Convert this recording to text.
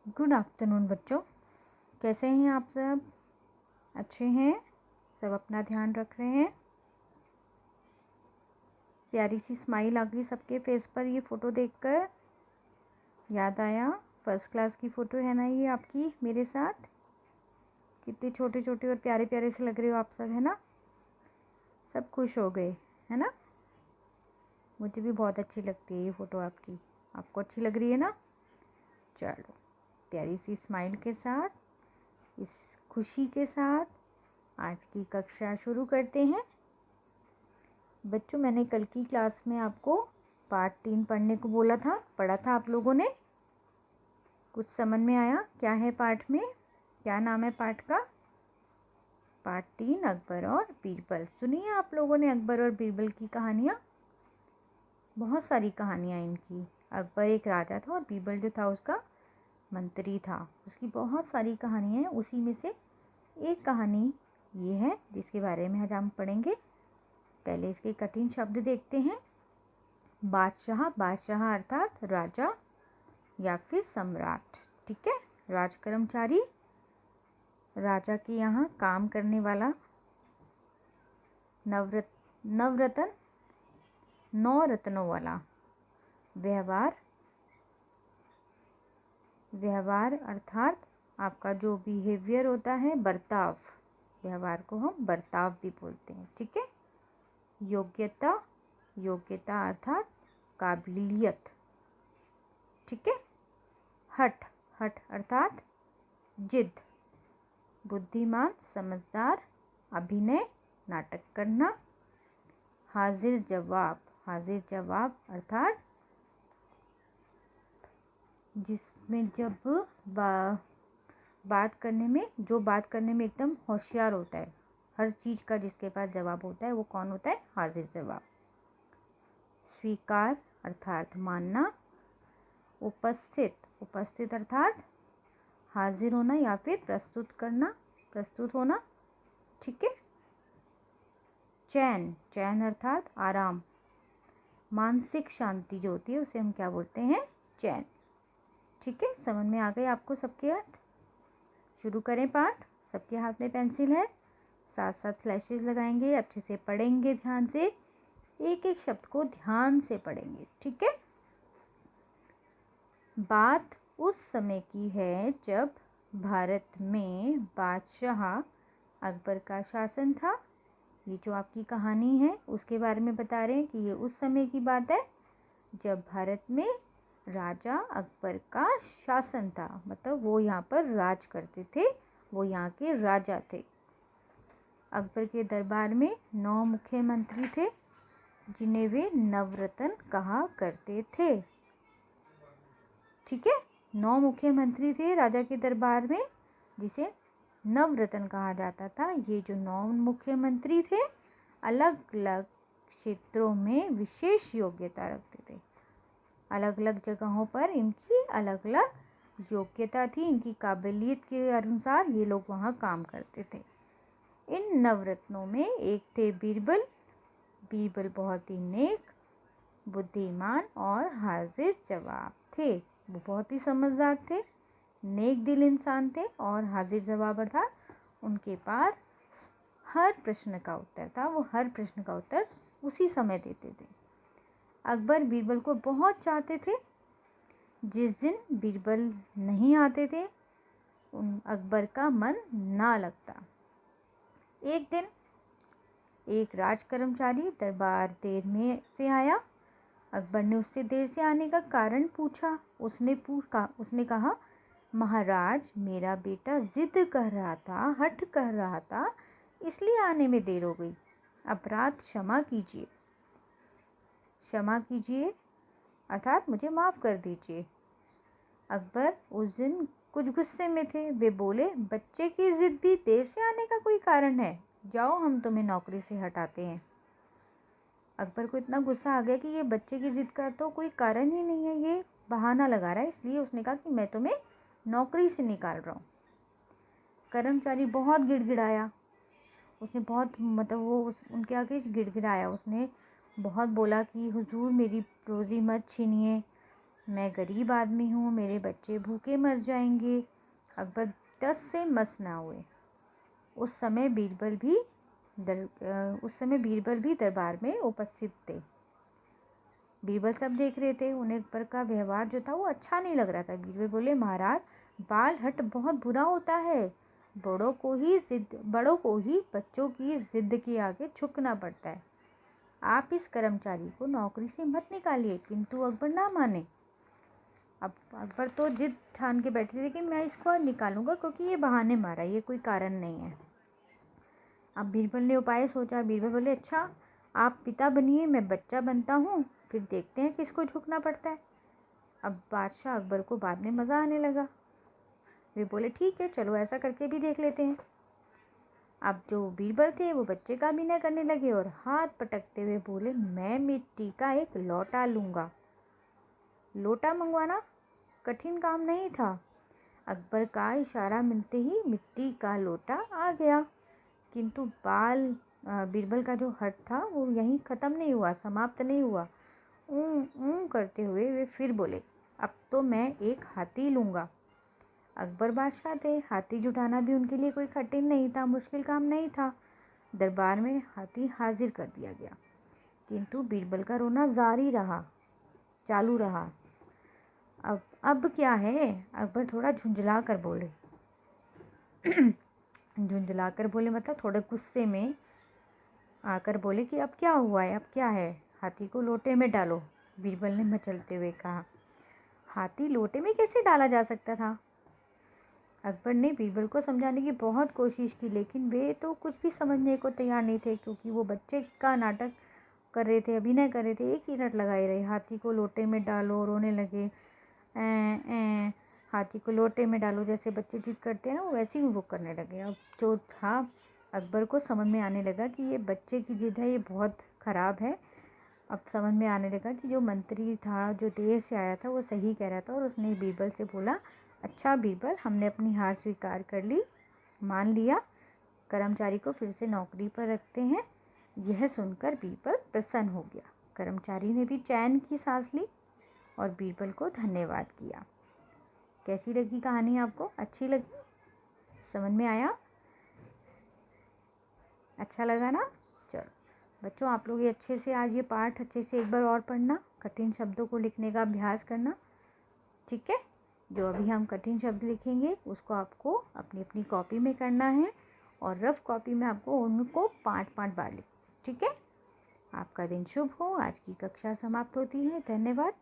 Good afternoon बच्चों, कैसे हैं आप सब? अच्छे हैं? सब अपना ध्यान रख रहे हैं? प्यारी सी स्माइल आ गई सबके फेस पर ये फ़ोटो देखकर। याद आया फर्स्ट क्लास की फ़ोटो है ना ये आपकी मेरे साथ। कितने छोटे छोटे और प्यारे प्यारे से लग रहे हो आप सब, है ना? सब खुश हो गए, है ना? मुझे भी बहुत अच्छी लगती है ये फ़ोटो आपकी। आपको अच्छी लग रही है ना? चलो, प्यारी सी स्माइल के साथ, इस खुशी के साथ आज की कक्षा शुरू करते हैं। बच्चों, मैंने कल की क्लास में आपको पार्ट 3 पढ़ने को बोला था, पढ़ा था आप लोगों ने? कुछ समझ में आया क्या है पार्ट में? क्या नाम है पार्ट का? पार्ट 3 अकबर और बीरबल। सुनिए आप लोगों ने अकबर और बीरबल की कहानियाँ। बहुत सारी कहानियाँ इनकी। अकबर एक राजा था और बीरबल जो था उसका मंत्री था। उसकी बहुत सारी कहानियाँ हैं, उसी में से एक कहानी ये है जिसके बारे में आज हम पढ़ेंगे। पहले इसके कठिन शब्द देखते हैं। बादशाह, बादशाह अर्थात राजा या फिर सम्राट, ठीक है? राज कर्मचारी, राजा के यहाँ काम करने वाला। नवरत्न, 9 रत्नों वाला। व्यवहार, व्यवहार अर्थात आपका जो बिहेवियर होता है, बर्ताव। व्यवहार को हम बर्ताव भी बोलते हैं, ठीक है? योग्यता, योग्यता अर्थात काबिलियत, ठीक है? हठ, हठ अर्थात जिद। बुद्धिमान, समझदार, अभिनय, नाटक करना। हाजिर जवाब, हाजिर जवाब अर्थात जिसमें जब बात करने में, जो बात करने में एकदम होशियार होता है, हर चीज़ का जिसके पास जवाब होता है वो कौन होता है? हाजिर जवाब। स्वीकार अर्थात मानना। उपस्थित, उपस्थित अर्थात हाजिर होना या फिर प्रस्तुत करना, प्रस्तुत होना, ठीक है? चैन, चैन अर्थात आराम। मानसिक शांति जो होती है उसे हम क्या बोलते हैं? चैन, ठीक है? समझ में आ गए आपको सबके अर्थ? शुरू करें पाठ। सबके हाथ में पेंसिल है, साथ साथ फ्लैशेस लगाएंगे, अच्छे से पढ़ेंगे ध्यान से, एक एक शब्द को ध्यान से पढ़ेंगे, ठीक है? बात उस समय की है जब भारत में बादशाह अकबर का शासन था। ये जो आपकी कहानी है उसके बारे में बता रहे हैं कि ये उस समय की बात है जब भारत में राजा अकबर का शासन था। मतलब वो यहाँ पर राज करते थे, वो यहाँ के राजा थे। अकबर के दरबार में 9 मुख्यमंत्री थे जिन्हें वे नवरत्न कहा करते थे, ठीक है? 9 मुख्यमंत्री थे राजा के दरबार में जिसे नवरत्न कहा जाता था। ये जो 9 मुख्यमंत्री थे अलग अलग क्षेत्रों में विशेष योग्यता रखते थे। अलग अलग जगहों पर इनकी अलग अलग योग्यता थी, इनकी काबिलियत के अनुसार ये लोग वहाँ काम करते थे। इन नवरत्नों में एक थे बीरबल। बीरबल बहुत ही नेक, बुद्धिमान और हाजिर जवाब थे। वो बहुत ही समझदार थे, नेक दिल इंसान थे और हाजिर जवाब अर्थात उनके पास हर प्रश्न का उत्तर था। वो हर प्रश्न का उत्तर उसी समय देते थे। अकबर बीरबल को बहुत चाहते थे। जिस दिन बीरबल नहीं आते थे उन अकबर का मन ना लगता। एक दिन एक राज कर्मचारी दरबार देर में से आया। अकबर ने उससे देर से आने का कारण पूछा। उसने कहा, महाराज, मेरा बेटा जिद कर रहा था, हठ कर रहा था, इसलिए आने में देर हो गई। अपराध क्षमा कीजिए, क्षमा कीजिए अर्थात मुझे माफ़ कर दीजिए। अकबर उस दिन कुछ गुस्से में थे। वे बोले, बच्चे की जिद भी देर से आने का कोई कारण है? जाओ, हम तुम्हें नौकरी से हटाते हैं। अकबर को इतना गुस्सा आ गया कि ये बच्चे की जिद का तो कोई कारण ही नहीं है, ये बहाना लगा रहा है, इसलिए उसने कहा कि मैं तुम्हें नौकरी से निकाल रहा हूँ। कर्मचारी बहुत गिड़गिड़ाया। उसने बहुत मतलब वो उनके आगे गिड़गिड़ाया। उसने बहुत बोला कि हुजूर मेरी रोज़ी मत छीनिए, मैं गरीब आदमी हूँ, मेरे बच्चे भूखे मर जाएंगे। अकबर 10 से मस ना हुए। उस समय बीरबल भी दरबार में उपस्थित थे। बीरबल सब देख रहे थे। उन्हें अकबर का व्यवहार जो था वो अच्छा नहीं लग रहा था। बीरबल बोले, महाराज, बाल हट बहुत बुरा होता है। बड़ों को ही बच्चों की जिद के आगे झुकना पड़ता है। आप इस कर्मचारी को नौकरी से मत निकालिए। किंतु अकबर ना माने। अब अकबर तो जिद ठान के बैठे थे कि मैं इसको निकालूंगा, क्योंकि ये बहाने मारा, ये कोई कारण नहीं है। अब बीरबल ने उपाय सोचा। बीरबल बोले, अच्छा, आप पिता बनिए, मैं बच्चा बनता हूँ, फिर देखते हैं किसको झुकना पड़ता है। अब बादशाह अकबर को बाद में मज़ा आने लगा। वे बोले, ठीक है, चलो ऐसा करके भी देख लेते हैं। अब जो बीरबल थे वो बच्चे का अभिनय करने लगे और हाथ पटकते हुए बोले, मैं मिट्टी का एक लोटा लूँगा। लोटा मंगवाना कठिन काम नहीं था। अकबर का इशारा मिलते ही मिट्टी का लोटा आ गया। किंतु बीरबल का जो हट था वो यहीं ख़त्म नहीं हुआ, समाप्त नहीं हुआ। करते हुए वे फिर बोले, अब तो मैं एक हाथी लूँगा। अकबर बादशाह थे। हाथी जुटाना भी उनके लिए कोई कठिन नहीं था, मुश्किल काम नहीं था। दरबार में हाथी हाजिर कर दिया गया। किंतु बीरबल का रोना चालू रहा। अब क्या है? अकबर थोड़ा झुंझला कर बोले। झुंझला कर बोले मतलब थोड़े गुस्से में आकर बोले कि अब क्या हुआ है, अब क्या है? हाथी को लोटे में डालो। बीरबल ने मचलते हुए कहा। हाथी लोटे में कैसे डाला जा सकता था? अकबर ने बीरबल को समझाने की बहुत कोशिश की, लेकिन वे तो कुछ भी समझने को तैयार नहीं थे, क्योंकि वो बच्चे का नाटक कर रहे थे, अभिनय कर रहे थे। एक ही रट लगाए रहे, हाथी को लोटे में डालो, रोने लगे। हाथी को लोटे में डालो, जैसे बच्चे जिद करते हैं ना, वैसे ही वो करने लगे। अब जो था, अकबर को समझ में आने लगा कि ये बच्चे की जिद है, ये बहुत ख़राब है। अब समझ में आने लगा कि जो मंत्री था, जो देर से आया था, वो सही कह रहा था। और उसने बीरबल से बोला, अच्छा बीरबल, हमने अपनी हार स्वीकार कर ली, मान लिया, कर्मचारी को फिर से नौकरी पर रखते हैं। यह सुनकर बीरबल प्रसन्न हो गया। कर्मचारी ने भी चैन की सांस ली और बीरबल को धन्यवाद किया। कैसी लगी कहानी आपको? अच्छी लगी? समझ में आया? अच्छा लगा ना? चलो बच्चों, आप लोग ये अच्छे से आज ये पाठ अच्छे से एक बार और पढ़ना, कठिन शब्दों को लिखने का अभ्यास करना, ठीक है? जो अभी हम कठिन शब्द लिखेंगे उसको आपको अपनी अपनी कॉपी में करना है, और रफ कॉपी में आपको उनको 5-5 बार लिख, ठीक है? आपका दिन शुभ हो। आज की कक्षा समाप्त होती है। धन्यवाद।